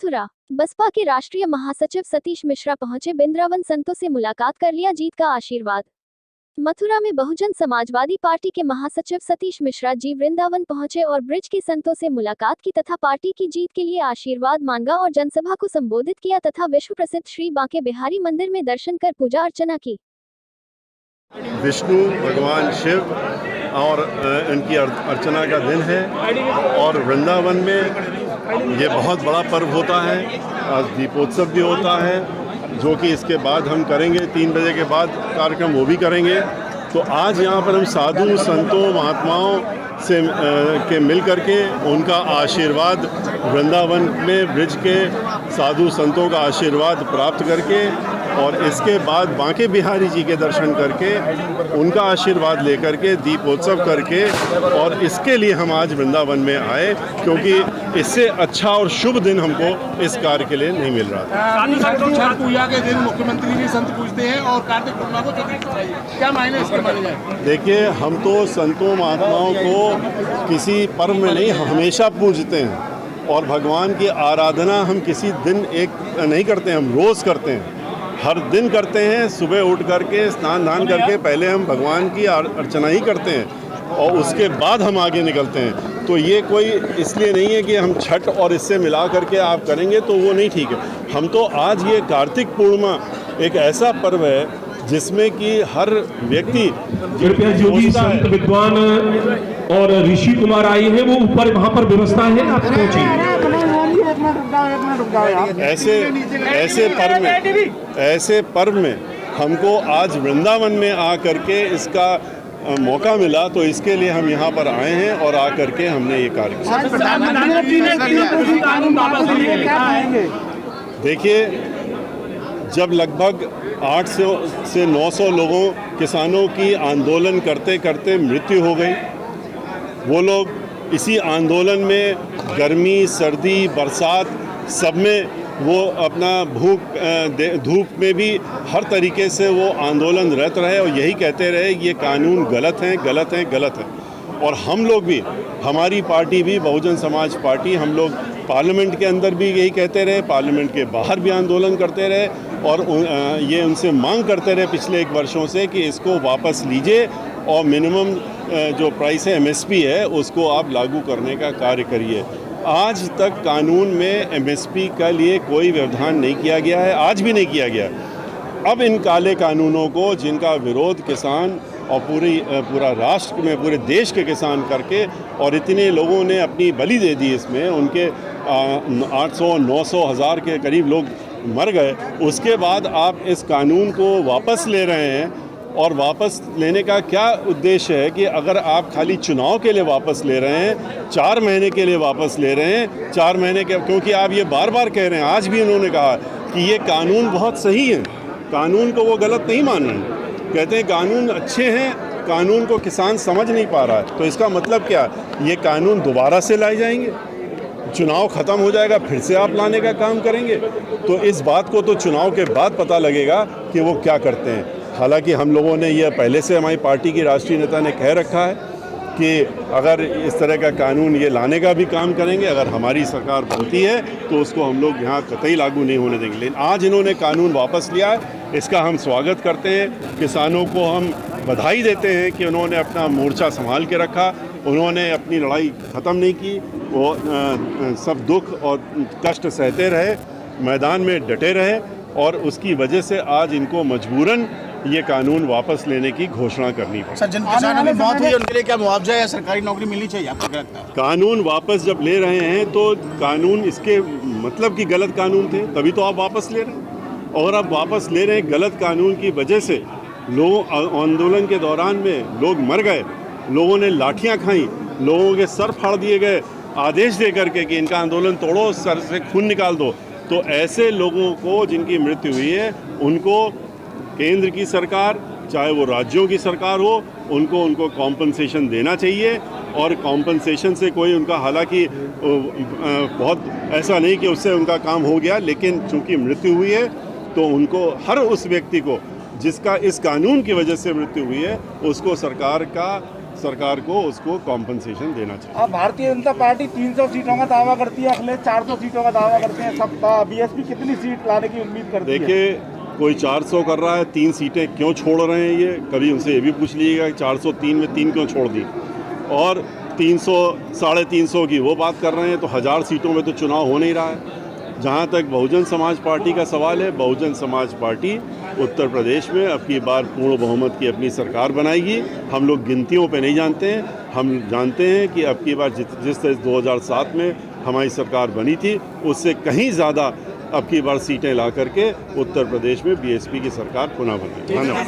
मथुरा। बसपा के राष्ट्रीय महासचिव सतीश मिश्रा पहुंचे वृंदावन संतों से मुलाकात कर लिया जीत का आशीर्वाद। मथुरा में बहुजन समाजवादी पार्टी के महासचिव सतीश मिश्रा जी वृंदावन पहुंचे और ब्रिज के संतों से मुलाकात की तथा पार्टी की जीत के लिए आशीर्वाद मांगा और जनसभा को संबोधित किया तथा विश्व प्रसिद्ध श्री बांके बिहारी मंदिर में दर्शन कर पूजा अर्चना की। विष्णु भगवान शिव और इनकी अर्चना का दिन है और वृंदावन में ये बहुत बड़ा पर्व होता है। आज दीपोत्सव भी होता है जो कि इसके बाद हम करेंगे, 3 बजे के बाद कार्यक्रम वो भी करेंगे। तो आज यहाँ पर हम साधु संतों महात्माओं से के मिल करके उनका आशीर्वाद, वृंदावन में ब्रिज के साधु संतों का आशीर्वाद प्राप्त करके और इसके बाद बांके बिहारी जी के दर्शन करके उनका आशीर्वाद लेकर के दीपोत्सव करके, और इसके लिए हम आज वृंदावन में आए क्योंकि इससे अच्छा और शुभ दिन हमको इस कार्य के लिए नहीं मिल रहा था। छठ पूजा के दिन मुख्यमंत्री भी संत पूजते हैं और कार्तिक पूर्णिमा को चतुर्थी, क्या मायने इसके माने जाए? देखिए, हम तो संतों महात्माओं को किसी पर्व में नहीं, हमेशा पूजते हैं और भगवान की आराधना हम किसी दिन एक नहीं करते हैं, हम रोज़ करते हैं, हर दिन करते हैं। सुबह उठ करके स्नान दान करके पहले हम भगवान की अर्चना ही करते हैं और उसके बाद हम आगे निकलते हैं। तो ये कोई इसलिए नहीं है कि हम छठ और इससे मिला करके आप करेंगे तो वो नहीं ठीक है। हम तो आज ये कार्तिक पूर्णिमा एक ऐसा पर्व है जिसमें कि हर व्यक्ति कृपया जो भी संत विद्वान और ऋषि कुमार आए हैं वो ऊपर वहाँ पर व्यवस्था है, आप पहुँचिए। ऐसे पर्व में हमको आज वृंदावन में आ करके इसका मौका मिला, तो इसके लिए हम यहाँ पर आए हैं और आ करके हमने ये कार्य किया। देखिए, जब लगभग 800 से 900 लोगों किसानों की आंदोलन करते करते मृत्यु हो गई, वो लोग इसी आंदोलन में गर्मी सर्दी बरसात सब में वो अपना धूप में भी हर तरीके से वो आंदोलन रत रहे और यही कहते रहे ये कानून गलत हैं, गलत हैं, गलत हैं। और हम लोग भी, हमारी पार्टी भी बहुजन समाज पार्टी, हम लोग पार्लियामेंट के अंदर भी यही कहते रहे, पार्लियामेंट के बाहर भी आंदोलन करते रहे और ये उनसे मांग करते रहे पिछले 1 वर्षों से कि इसको वापस लीजिए और मिनिमम जो प्राइस है MSP है उसको आप लागू करने का कार्य करिए। आज तक कानून में MSP का लिए कोई व्यवधान नहीं किया गया है, आज भी नहीं किया गया। अब इन काले कानूनों को जिनका विरोध किसान और पूरा राष्ट्र में, पूरे देश के किसान करके, और इतने लोगों ने अपनी बलि दे दी इसमें, उनके 800 900 हज़ार के करीब लोग मर गए, उसके बाद आप इस कानून को वापस ले रहे हैं। और वापस लेने का क्या उद्देश्य है कि अगर आप खाली चुनाव के लिए वापस ले रहे हैं, 4 महीने के लिए वापस ले रहे हैं, 4 महीने के, क्योंकि आप ये बार बार कह रहे हैं, आज भी इन्होंने कहा कि ये कानून बहुत सही है, कानून को वो गलत नहीं मान रहे हैं, कहते हैं कानून अच्छे हैं, कानून को किसान समझ नहीं पा रहा है। तो इसका मतलब क्या, ये कानून दोबारा से लाए जाएंगे, चुनाव ख़त्म हो जाएगा फिर से आप लाने का काम करेंगे? तो इस बात को तो चुनाव के बाद पता लगेगा कि वो क्या करते हैं। हालांकि हम लोगों ने यह पहले से, हमारी पार्टी की राष्ट्रीय नेता ने कह रखा है कि अगर इस तरह का कानून ये लाने का भी काम करेंगे, अगर हमारी सरकार बनती है तो उसको हम लोग यहाँ कतई लागू नहीं होने देंगे। लेकिन आज इन्होंने कानून वापस लिया है, इसका हम स्वागत करते हैं। किसानों को हम बधाई देते हैं कि उन्होंने अपना मोर्चा संभाल के रखा, उन्होंने अपनी लड़ाई ख़त्म नहीं की, वो सब दुख और कष्ट सहते रहे, मैदान में डटे रहे और उसकी वजह से आज इनको मजबूरन ये कानून वापस लेने की घोषणा करनी पड़ी। सर, जिन किसानों की मौत हुई उनके लिए क्या मुआवजा या सरकारी नौकरी मिलनी चाहिए, आपको क्या लगता है? कानून वापस जब ले रहे हैं तो कानून, इसके मतलब कि गलत कानून थे तभी तो आप वापस ले रहे हैं, और आप वापस ले रहे हैं गलत कानून की वजह से। लोग आंदोलन के दौरान में लोग मर गए, लोगों ने लाठियाँ खाई, लोगों के सर फाड़ दिए गए आदेश दे करके कि इनका आंदोलन तोड़ो, सर से खून निकाल दो। तो ऐसे लोगों को जिनकी मृत्यु हुई है, उनको केंद्र की सरकार, चाहे वो राज्यों की सरकार हो, उनको कॉम्पनसेशन देना चाहिए। और कॉम्पनसेशन से कोई उनका, हालांकि बहुत ऐसा नहीं कि उससे उनका काम हो गया, लेकिन चूंकि मृत्यु हुई है तो उनको, हर उस व्यक्ति को जिसका इस कानून की वजह से मृत्यु हुई है, उसको सरकार का सरकार को उसको कॉम्पनसेशन देना चाहिए। अब भारतीय जनता पार्टी 300 सीटों का दावा करती है, अखिलेश 400 सीटों का दावा करते हैं। सबका बीएसपी कितनी सीट लाने की उम्मीद करती है? देखिए, कोई 400 कर रहा है, 3 सीटें क्यों छोड़ रहे हैं ये कभी उनसे ये भी पूछ लीजिएगा कि 403 में 3 क्यों छोड़ दी, और 300 350 की वो बात कर रहे हैं, तो 1000 सीटों में तो चुनाव हो नहीं रहा है। जहाँ तक बहुजन समाज पार्टी का सवाल है, बहुजन समाज पार्टी उत्तर प्रदेश में अब की बार पूर्ण बहुमत की अपनी सरकार बनाएगी। हम लोग गिनतियों पे नहीं जानते हैं, हम जानते हैं कि अब की बार जिस तरह 2007 में हमारी सरकार बनी थी उससे कहीं ज़्यादा अब की बार सीटें ला करके उत्तर प्रदेश में बीएसपी की सरकार पुनः बनेगी। धन्यवाद।